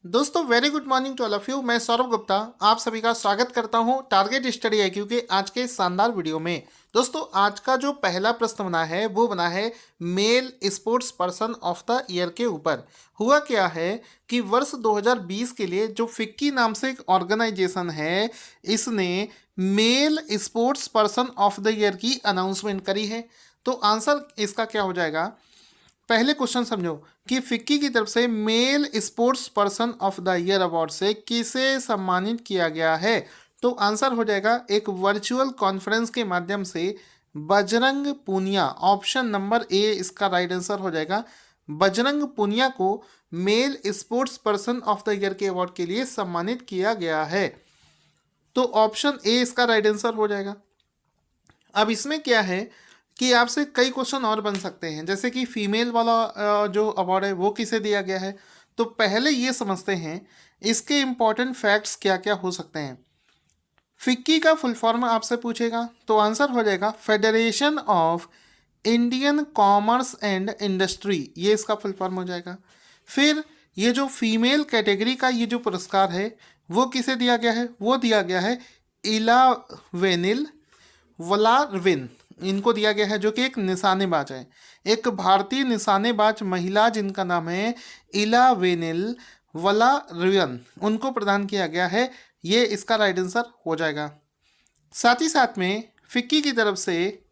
दोस्तों very good morning to all of you. मैं सौरभ गुप्ता आप सभी का स्वागत करता हूं टारगेट स्टडी IQ के आज के इस शानदार वीडियो में। दोस्तों आज का जो पहला प्रश्न बना है वो बना है male sports person of the year के ऊपर। हुआ क्या है कि वर्ष 2020 के लिए जो फिक्की नाम से एक ऑर्गेनाइजेशन है इसने male sports person of the year की अनाउंसमेंट करी है। तो आंसर इसका क्या हो जाएगा, पहले क्वेश्चन समझो कि फिक्की की तरफ से male sports person of the year award से किसे सम्मानित किया गया है। तो आंसर हो जाएगा एक वर्चुअल कॉन्फ्रेंस के माध्यम से Bajrang Punia. Option number A इसका राइट आंसर हो जाएगा। बजरंग पूनिया को male sports person of the year के अवार्ड के लिए सम्मानित किया गया है। तो ऑप्शन ए इसका राइट आंसर हो जाएगा। अब इसमें क्या है कि आपसे कई क्वेश्चन और बन सकते हैं, जैसे कि फीमेल वाला जो अवार्ड है वो किसे दिया गया है। तो पहले ये समझते हैं इसके इम्पॉर्टेंट फैक्ट्स क्या क्या हो सकते हैं। फिक्की का फुल फॉर्म आपसे पूछेगा तो आंसर हो जाएगा federation of Indian commerce and industry, ये इसका फुल फॉर्म हो जाएगा। फिर ये जो फीमेल कैटेगरी का ये जो पुरस्कार है वो किसे दिया गया है, वो दिया गया है इला वेनिल वलारविन, इनको दिया गया है जो कि एक निशानेबाज है, एक भारतीय निशानेबाज महिला जिनका नाम है इला वेनिल वलारविन, उनको प्रदान किया गया है। ये इसका राइट आंसर हो जाएगा। साथ ही साथ में फिक्की की तरफ से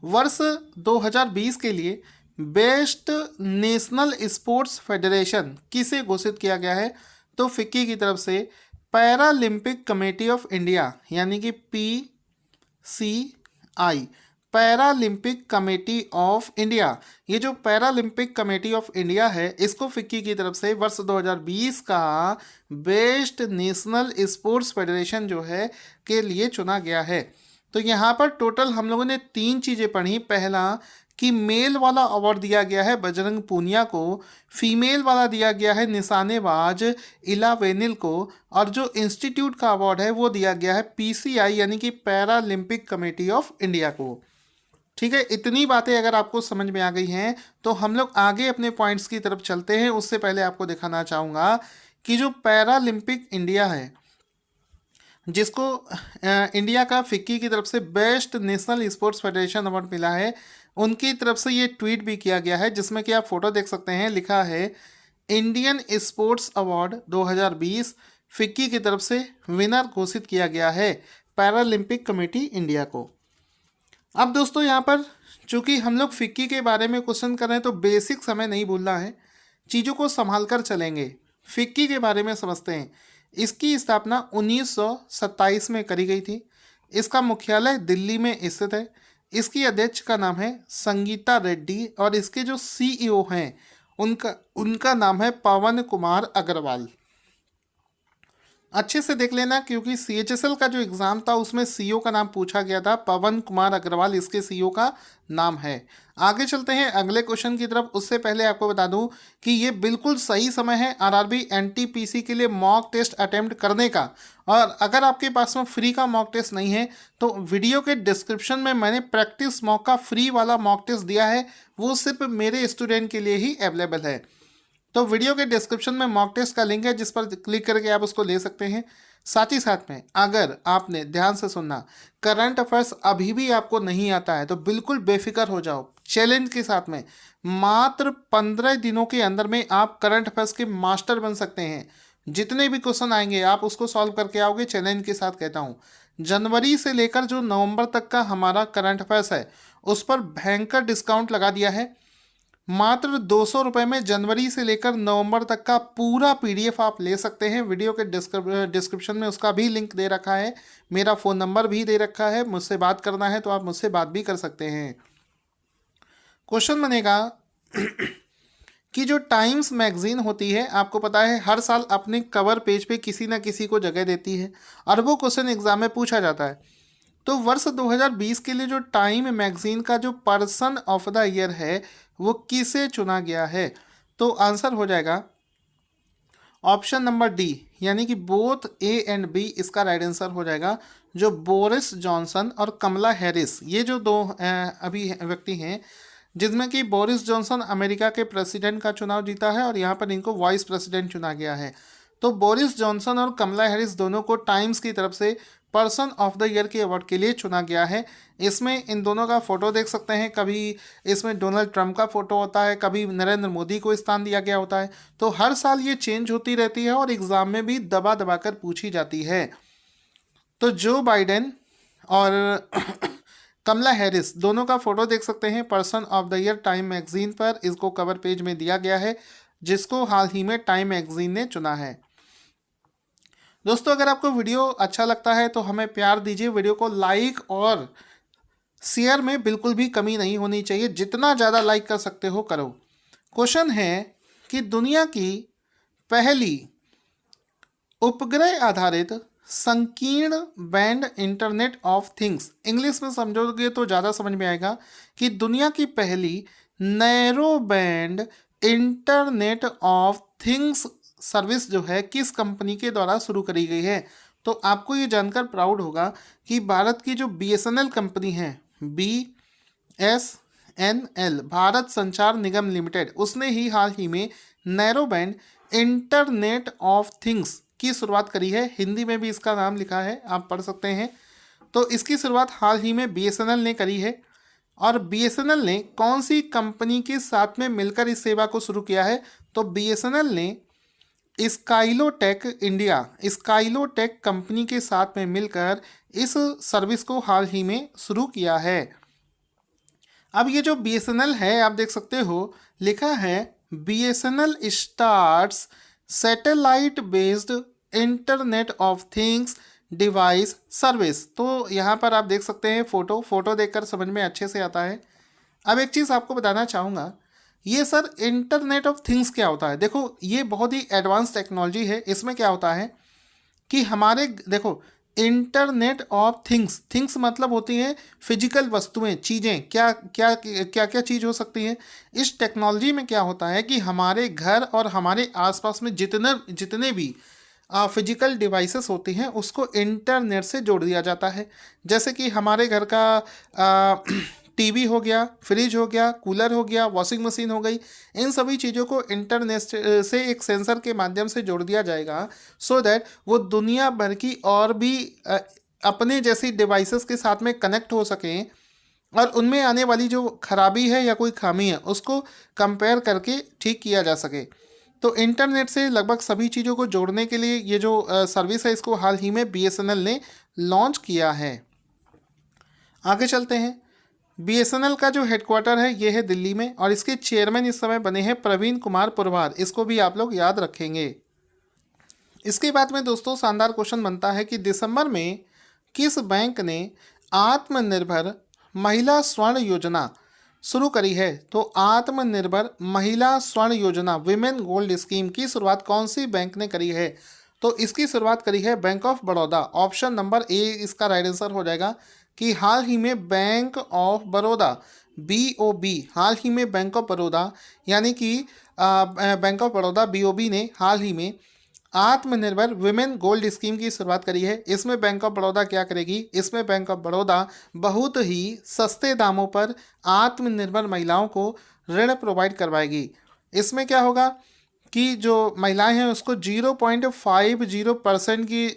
वर्ष 2020 के लिए बेस्ट नेशनल स्पोर्ट्स फेडरेशन किसे घोषित किया गया है। तो फिक्की की तरफ से पैरालंपिक कमेटी ऑफ इंडिया यानी कि PCI, Paralympic committee of India, ये जो पैरालंपिक कमेटी ऑफ इंडिया है इसको फिक्की की तरफ से वर्ष 2020 का बेस्ट नेशनल स्पोर्ट्स फेडरेशन जो है के लिए चुना गया है। तो यहाँ पर टोटल हम लोगों ने तीन चीज़ें पढ़ी। पहला कि मेल वाला अवार्ड दिया गया है बजरंग पूनिया को, फीमेल वाला दिया गया है निशानेबाज इला वेनिल को, और जो इंस्टीट्यूट का अवार्ड है वो दिया गया है PCI यानी कि पैरालंपिक कमेटी ऑफ इंडिया को। ठीक है, इतनी बातें अगर आपको समझ में आ गई हैं तो हम लोग आगे अपने पॉइंट्स की तरफ चलते हैं। उससे पहले आपको दिखाना चाहूँगा कि जो पैरालंपिक इंडिया है जिसको इंडिया का फिक्की की तरफ से best national sports federation award मिला है, उनकी तरफ से ये ट्वीट भी किया गया है जिसमें कि आप फोटो देख सकते हैं। लिखा है इंडियन स्पोर्ट्स अवार्ड 2020 फिक्की की तरफ से विनर घोषित किया गया है पैरालंपिक कमेटी इंडिया को। अब दोस्तों यहाँ पर चूंकि हम लोग फिक्की के बारे में क्वेश्चन कर रहे हैं तो बेसिक समय नहीं भूलना है, चीज़ों को संभाल कर चलेंगे। फिक्की के बारे में समझते हैं। इसकी स्थापना 1927 में करी गई थी। इसका मुख्यालय दिल्ली में स्थित है। इसकी अध्यक्ष का नाम है संगीता रेड्डी और इसके जो CEO हैं उनका उनका नाम है पवन कुमार अग्रवाल। अच्छे से देख लेना क्योंकि CHSL का जो एग्ज़ाम था उसमें CEO का नाम पूछा गया था। पवन कुमार अग्रवाल इसके CEO का नाम है। आगे चलते हैं अगले क्वेश्चन की तरफ। उससे पहले आपको बता दूं कि ये बिल्कुल सही समय है RRB NTPC के लिए मॉक टेस्ट अटेम्प्ट करने का। और अगर आपके पास में फ्री का मॉक टेस्ट नहीं है तो वीडियो के डिस्क्रिप्शन में मैंने प्रैक्टिस मॉक का फ्री वाला मॉक टेस्ट दिया है, वो सिर्फ मेरे स्टूडेंट के लिए ही अवेलेबल है। तो वीडियो के डिस्क्रिप्शन में मॉक टेस्ट का लिंक है जिस पर क्लिक करके आप उसको ले सकते हैं। साथ ही साथ में अगर आपने ध्यान से सुनना करंट अफेयर्स अभी भी आपको नहीं आता है तो बिल्कुल बेफिक्र हो जाओ। चैलेंज के साथ में मात्र 15 दिनों के अंदर में आप करंट अफेयर्स के मास्टर बन सकते हैं। जितने भी क्वेश्चन आएंगे आप उसको सॉल्व करके आओगे, चैलेंज के साथ कहता हूँ। जनवरी से लेकर जो नवंबर तक का हमारा करंट अफेयर्स है उस पर भयंकर डिस्काउंट लगा दिया है। मात्र 200 रुपये में जनवरी से लेकर नवंबर तक का पूरा PDF आप ले सकते हैं। वीडियो के डिस्क्रिप्शन में उसका भी लिंक दे रखा है, मेरा फ़ोन नंबर भी दे रखा है। मुझसे बात करना है तो आप मुझसे बात भी कर सकते हैं। क्वेश्चन बनेगा कि जो टाइम्स मैगजीन होती है आपको पता है हर साल अपने कवर पेज पे किसी ना किसी को जगह देती है और वो क्वेश्चन एग्जाम में पूछा जाता है। तो वर्ष 2020 के लिए जो टाइम मैगजीन का जो पर्सन ऑफ द ईयर है वो किसे चुना गया है। तो आंसर हो जाएगा ऑप्शन नंबर डी यानी कि बोथ A एंड B इसका राइट आंसर हो जाएगा। जो बोरिस जॉनसन और कमला हैरिस ये जो दो अभी व्यक्ति हैं जिसमें कि बोरिस जॉनसन अमेरिका के प्रेसिडेंट का चुनाव जीता है और यहाँ पर इनको वाइस प्रेसिडेंट चुना गया है। तो बोरिस जॉनसन और कमला हैरिस दोनों को टाइम्स की तरफ से पर्सन ऑफ द ईयर के अवार्ड के लिए चुना गया है। इसमें इन दोनों का फोटो देख सकते हैं, कभी इसमें डोनाल्ड ट्रंप का फोटो होता है, कभी नरेंद्र मोदी को स्थान दिया गया होता है। तो हर साल ये चेंज होती रहती है और एग्जाम में भी दबा दबा कर पूछी जाती है। तो जो बाइडेन और कमला हैरिस दोनों का फोटो देख सकते हैं person of the year time magazine पर, इसको कवर पेज में दिया गया है, जिसको हाल ही में टाइम मैगजीन ने चुना है। दोस्तों अगर आपको वीडियो अच्छा लगता है तो हमें प्यार दीजिए, वीडियो को लाइक और शेयर में बिल्कुल भी कमी नहीं होनी चाहिए, जितना ज़्यादा लाइक कर सकते हो करो। क्वेश्चन है कि दुनिया की पहली उपग्रह आधारित संकीर्ण band internet of things, English में समझोगे तो ज़्यादा समझ में आएगा, कि दुनिया की पहली narrow band internet of things service जो है किस कंपनी के द्वारा शुरू करी गई है। तो आपको ये जानकर प्राउड होगा कि भारत की जो BSNL कंपनी है, BSNL भारत संचार निगम लिमिटेड, उसने ही हाल ही में narrow band internet of things की शुरुआत करी है। हिंदी में भी इसका नाम लिखा है, आप पढ़ सकते हैं। तो इसकी शुरुआत हाल ही में BSNL ने करी है। और BSNL ने कौन सी कंपनी के साथ में मिलकर इस सेवा को शुरू किया है? तो BSNL ने स्काइलोटेक इंडिया, स्काइलोटेक कंपनी के साथ में मिलकर इस सर्विस को हाल ही में शुरू किया है। अब ये जो BSNL है, आप देख सकते हो लिखा है BSNL starts satellite based internet of things device service. तो यहाँ पर आप देख सकते हैं फोटो देखकर समझ में अच्छे से आता है। अब एक चीज़ आपको बताना चाहूँगा, ये सर इंटरनेट ऑफ थिंग्स क्या होता है? देखो ये बहुत ही एडवांस टेक्नोलॉजी है। इसमें क्या होता है कि हमारे देखो इंटरनेट ऑफ थिंग्स, थिंग्स मतलब होती हैं फिजिकल वस्तुएं, चीज़ें। क्या क्या क्या क्या चीज़ हो सकती है? इस टेक्नोलॉजी में क्या होता है कि हमारे घर और हमारे आसपास में जितने भी फिजिकल डिवाइसेस होती हैं उसको इंटरनेट से जोड़ दिया जाता है। जैसे कि हमारे घर का टीवी हो गया, फ्रिज हो गया, कूलर हो गया, वॉशिंग मशीन हो गई, इन सभी चीज़ों को इंटरनेट से एक सेंसर के माध्यम से जोड़ दिया जाएगा, सो दैट वो दुनिया भर की और भी अपने जैसी डिवाइसेस के साथ में कनेक्ट हो सकें और उनमें आने वाली जो खराबी है या कोई खामी है उसको कंपेयर करके ठीक किया जा सके। तो इंटरनेट से लगभग सभी चीज़ों को जोड़ने के लिए ये जो सर्विस है, इसको हाल ही में BSNL ने लॉन्च किया है। आगे चलते हैं। BSNL का जो हेडक्वार्टर है ये है दिल्ली में और इसके चेयरमैन इस समय बने हैं प्रवीण कुमार पुरवार, इसको भी आप लोग याद रखेंगे। इसके बाद में दोस्तों शानदार क्वेश्चन बनता है कि दिसंबर में किस बैंक ने आत्मनिर्भर महिला स्वर्ण योजना शुरू करी है? तो आत्मनिर्भर महिला स्वर्ण योजना, विमेन गोल्ड स्कीम की शुरुआत कौन सी बैंक ने करी है? तो इसकी शुरुआत करी है bank of Baroda. Option number A इसका राइट आंसर हो जाएगा कि हाल ही में बैंक ऑफ बड़ौदा, BOB, हाल ही में बैंक ऑफ बड़ौदा यानी कि बैंक ऑफ बड़ौदा BOB ने हाल ही में आत्मनिर्भर विमेन गोल्ड स्कीम की शुरुआत करी है। इसमें बैंक ऑफ बड़ौदा क्या करेगी? इसमें बैंक ऑफ बड़ौदा बहुत ही सस्ते दामों पर आत्मनिर्भर महिलाओं को ऋण प्रोवाइड करवाएगी। इसमें क्या होगा कि जो महिलाएं हैं उसको 0.50% की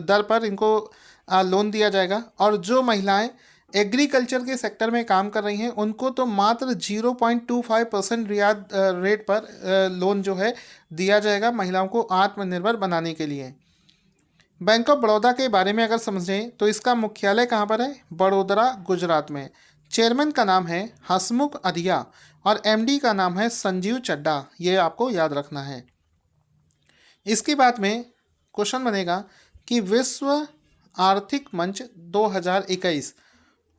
दर पर इनको लोन दिया जाएगा और जो महिलाएं एग्रीकल्चर के सेक्टर में काम कर रही हैं उनको तो मात्र 0.25% रियायत रेट पर लोन जो है दिया जाएगा महिलाओं को आत्मनिर्भर बनाने के लिए। बैंक ऑफ बड़ौदा के बारे में अगर समझें तो इसका मुख्यालय कहाँ पर है? बड़ोदरा, गुजरात में। चेयरमैन का नाम है हसमुख अधिया और MD का नाम है संजीव चड्डा, ये आपको याद रखना है। इसके बाद में क्वेश्चन बनेगा कि विश्व आर्थिक मंच 2021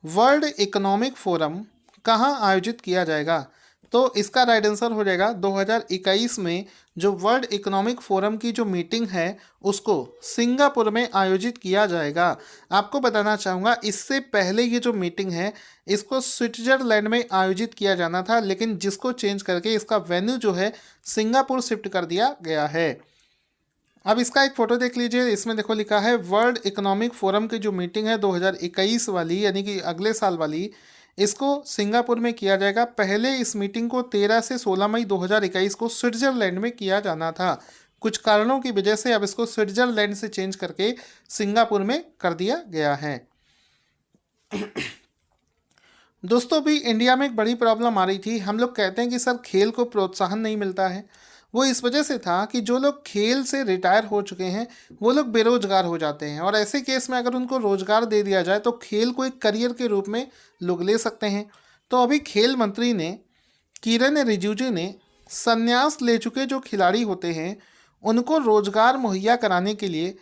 वर्ल्ड इकोनॉमिक फोरम कहाँ आयोजित किया जाएगा? तो इसका राइट आंसर हो जाएगा 2021 में जो वर्ल्ड इकोनॉमिक फोरम की जो मीटिंग है उसको सिंगापुर में आयोजित किया जाएगा। आपको बताना चाहूँगा इससे पहले ये जो मीटिंग है इसको स्विट्जरलैंड में आयोजित किया जाना था, लेकिन जिसको चेंज करके इसका वेन्यू जो है सिंगापुर शिफ्ट कर दिया गया है। अब इसका एक फ़ोटो देख लीजिए, इसमें देखो लिखा है वर्ल्ड इकोनॉमिक फोरम की जो मीटिंग है 2021 वाली यानी कि अगले साल वाली, इसको सिंगापुर में किया जाएगा। पहले इस मीटिंग को 13 से 16 मई 2021 को स्विट्जरलैंड में किया जाना था। कुछ कारणों की वजह से अब इसको स्विट्जरलैंड से चेंज करके सिंगापुर में कर दिया गया है। दोस्तों भी इंडिया में एक बड़ी प्रॉब्लम आ रही थी। हम लोग कहते हैं कि सर खेल को प्रोत्साहन नहीं मिलता है। वो इस वजह से था कि जो लोग खेल से रिटायर हो चुके हैं वो लोग बेरोजगार हो जाते हैं, और ऐसे केस में अगर उनको रोजगार दे दिया जाए तो खेल को एक करियर के रूप में लोग ले सकते हैं। तो अभी खेल मंत्री ने किरेन रिजिजू ने संन्यास ले चुके जो खिलाड़ी होते हैं उनको रोजगार मुहैया कराने के लिए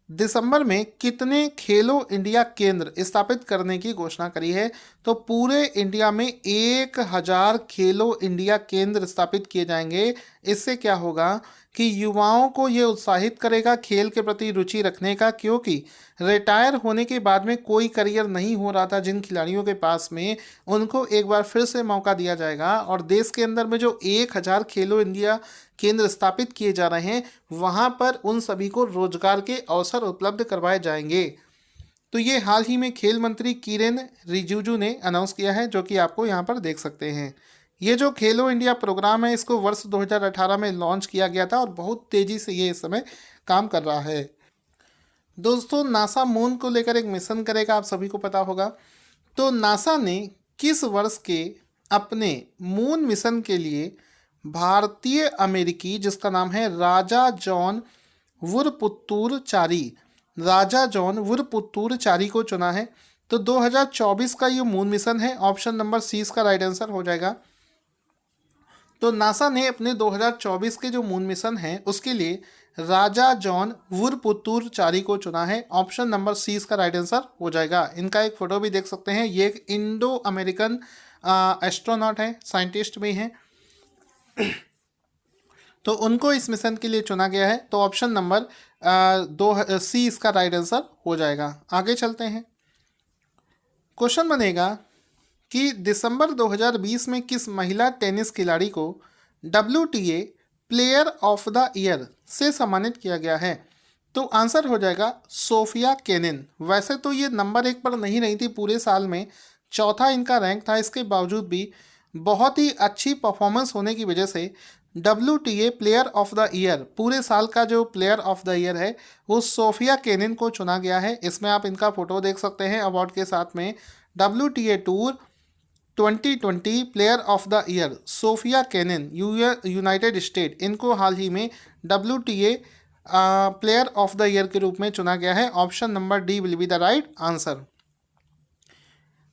दिसंबर में कितने खेलो इंडिया केंद्र स्थापित करने की घोषणा करी है। तो पूरे इंडिया में 1000 खेलो इंडिया केंद्र स्थापित किए जाएंगे। इससे क्या होगा कि युवाओं को ये उत्साहित करेगा खेल के प्रति रुचि रखने का, क्योंकि रिटायर होने के बाद में कोई करियर नहीं हो रहा था जिन खिलाड़ियों के पास में, उनको एक बार फिर से मौका दिया जाएगा। और देश के अंदर में जो 1000 खेलो इंडिया केंद्र स्थापित किए जा रहे हैं वहाँ पर उन सभी को रोजगार के अवसर उपलब्ध करवाए जाएंगे। तो ये हाल ही में खेल मंत्री किरेन रिजिजू ने अनाउंस किया है, जो कि आपको यहाँ पर देख सकते हैं। ये जो खेलो इंडिया प्रोग्राम है इसको वर्ष 2018 में लॉन्च किया गया था और बहुत तेज़ी से ये इस समय काम कर रहा है। दोस्तों नासा मून को लेकर एक मिशन करेगा, आप सभी को पता होगा। तो नासा ने किस वर्ष के अपने मून मिशन के लिए भारतीय अमेरिकी जिसका नाम है राजा जॉन वुरपुत्तूर चारी को चुना है। तो 2024 का ये मून मिशन है। ऑप्शन नंबर सी इसका राइट आंसर हो जाएगा। तो नासा ने अपने 2024 के जो मून मिशन है उसके लिए राजा जॉन वुरपुत्तूर चारी को चुना है। ऑप्शन नंबर सी इसका राइट आंसर हो जाएगा। इनका एक फोटो भी देख सकते हैं। ये एक इंडो अमेरिकन एस्ट्रोनॉट है, साइंटिस्ट भी हैं। तो उनको इस मिशन के लिए चुना गया है। तो ऑप्शन नंबर सी इसका राइट आंसर हो जाएगा। आगे चलते हैं। क्वेश्चन बनेगा कि दिसंबर 2020 में किस महिला टेनिस खिलाड़ी को WTA player of the year से सम्मानित किया गया है। तो आंसर हो जाएगा सोफिया केनिन। वैसे तो ये नंबर 1 पर नहीं रही थी पूरे साल में, चौथा इनका रैंक था। इसके बावजूद भी बहुत ही अच्छी परफॉर्मेंस होने की वजह से WTA player of the year, पूरे साल का जो प्लेयर ऑफ द ईयर है वो सोफिया केनिन को चुना गया है। इसमें आप इनका फोटो देख सकते हैं अवार्ड के साथ में। WTA tour 2020 player of the year Sofia Kenin, United state, इनको हाल ही में WTA player of the year के रूप में चुना गया है। Option number D will be the right answer.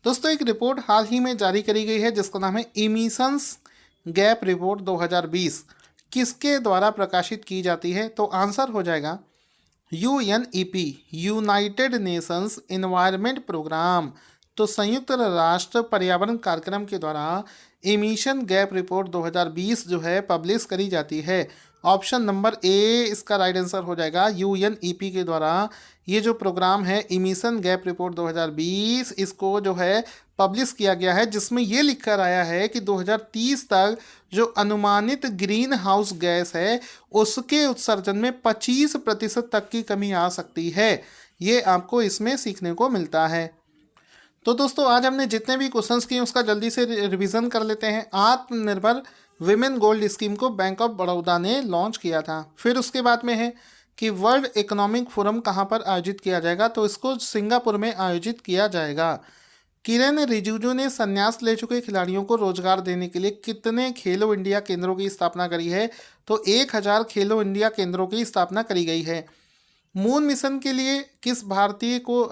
दोस्तों एक रिपोर्ट हाल ही में जारी करी गई है जिसका नाम है इमिशंस गैप रिपोर्ट 2020। किसके द्वारा प्रकाशित की जाती है? तो आंसर हो जाएगा UNEP, United Nations Environment Programme. तो संयुक्त राष्ट्र पर्यावरण कार्यक्रम के द्वारा एमिशन गैप रिपोर्ट 2020 जो है पब्लिश करी जाती है। ऑप्शन नंबर ए इसका राइट आंसर हो जाएगा। UNEP के द्वारा ये जो प्रोग्राम है एमिशन गैप रिपोर्ट 2020, इसको जो है पब्लिश किया गया है, जिसमें ये लिखकर आया है कि 2030 तक जो अनुमानित ग्रीन हाउस गैस है उसके उत्सर्जन में 25% तक की कमी आ सकती है। ये आपको इसमें सीखने को मिलता है। तो दोस्तों आज हमने जितने भी क्वेश्चंस किए उसका जल्दी से रिवीजन कर लेते हैं। आत्मनिर्भर विमेन गोल्ड स्कीम को बैंक ऑफ बड़ौदा ने लॉन्च किया था। फिर उसके बाद में है कि वर्ल्ड इकोनॉमिक फोरम कहाँ पर आयोजित किया जाएगा? तो इसको सिंगापुर में आयोजित किया जाएगा। किरेन रिजिजू ने संन्यास ले चुके खिलाड़ियों को रोजगार देने के लिए कितने खेलो इंडिया केंद्रों की स्थापना करी है? तो 1000 खेलो इंडिया केंद्रों की स्थापना करी गई है। मून मिशन के लिए किस भारतीय को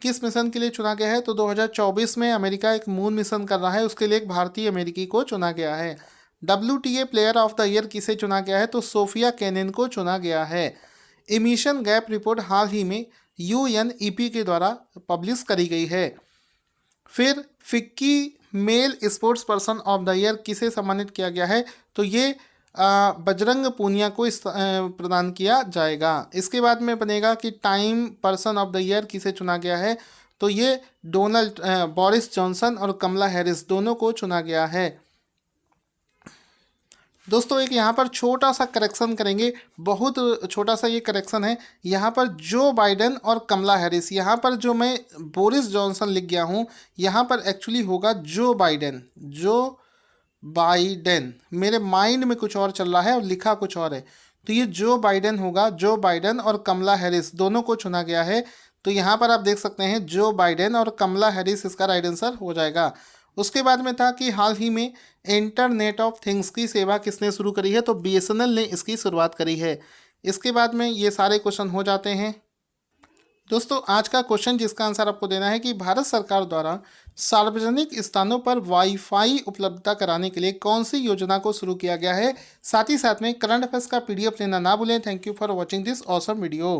किस मिशन के लिए चुना गया है? तो 2024 में अमेरिका एक मून मिशन कर रहा है, उसके लिए एक भारतीय अमेरिकी को चुना गया है। WTA player of the year किसे चुना गया है? तो सोफिया केनिन को चुना गया है। एमिशन गैप रिपोर्ट हाल ही में UNEP के द्वारा पब्लिश करी गई है। फिर FICCI male sports person of the year किसे सम्मानित किया गया है? तो ये बजरंग पूनिया को प्रदान किया जाएगा। इसके बाद में बनेगा कि time person of the year किसे चुना गया है? तो ये बोरिस जॉनसन और कमला हैरिस दोनों को चुना गया है। दोस्तों एक यहाँ पर छोटा सा करेक्शन करेंगे, बहुत छोटा सा ये करेक्शन है। यहाँ पर जो बाइडेन और कमला हैरिस, यहाँ पर जो मैं बोरिस जॉनसन लिख गया हूँ यहाँ पर एक्चुअली होगा जो बाइडेन। मेरे माइंड में कुछ और चल रहा है और लिखा कुछ और है। तो ये जो बाइडेन होगा, जो बाइडेन और कमला हैरिस दोनों को चुना गया है। तो यहाँ पर आप देख सकते हैं जो बाइडेन और कमला हैरिस इसका राइट आंसर हो जाएगा। उसके बाद में था कि हाल ही में इंटरनेट ऑफ थिंग्स की सेवा किसने शुरू करी है, तो बीएसएनएल ने इसकी शुरुआत करी है। इसके बाद में ये सारे क्वेश्चन हो जाते हैं। दोस्तों आज का क्वेश्चन जिसका आंसर आपको देना है कि भारत सरकार द्वारा सार्वजनिक स्थानों पर वाईफाई उपलब्धता कराने के लिए कौन सी योजना को शुरू किया गया है। साथ ही साथ में करंट अफेयर्स का पीडीएफ लेना ना भूलें। Thank you for watching this awesome video.